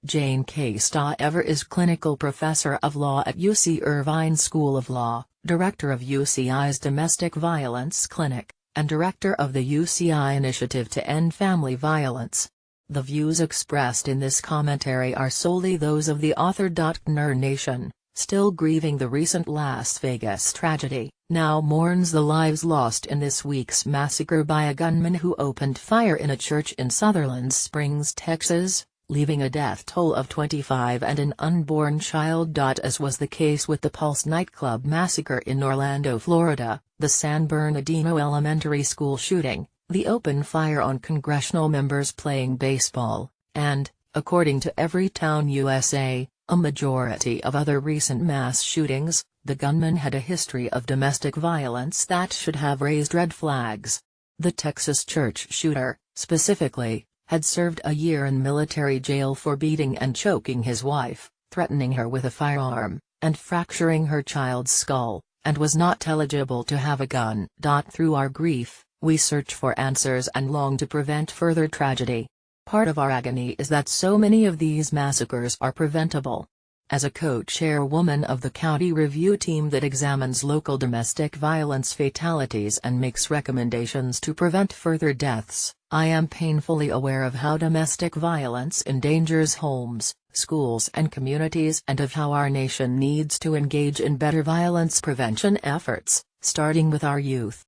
Jane K. Staever is Clinical Professor of Law at UC Irvine School of Law, Director of UCI's Domestic Violence Clinic, and Director of the UCI Initiative to End Family Violence. The views expressed in this commentary are solely those of the author. Gnur Nation, still grieving the recent Las Vegas tragedy, now mourns the lives lost in this week's massacre by a gunman who opened fire in a church in Sutherland Springs, Texas, leaving a death toll of 25 and an unborn child. As was the case with the Pulse nightclub massacre in Orlando, Florida, the San Bernardino Elementary School shooting, the open fire on congressional members playing baseball, and, according to Everytown USA, a majority of other recent mass shootings, the gunman had a history of domestic violence that should have raised red flags. The Texas church shooter, specifically, had served a year in military jail for beating and choking his wife, threatening her with a firearm, and fracturing her child's skull, and was not eligible to have a gun. Through our grief, we search for answers and long to prevent further tragedy. Part of our agony is that so many of these massacres are preventable. As a co-chairwoman of the county review team that examines local domestic violence fatalities and makes recommendations to prevent further deaths, I am painfully aware of how domestic violence endangers homes, schools and communities, and of how our nation needs to engage in better violence prevention efforts, starting with our youth.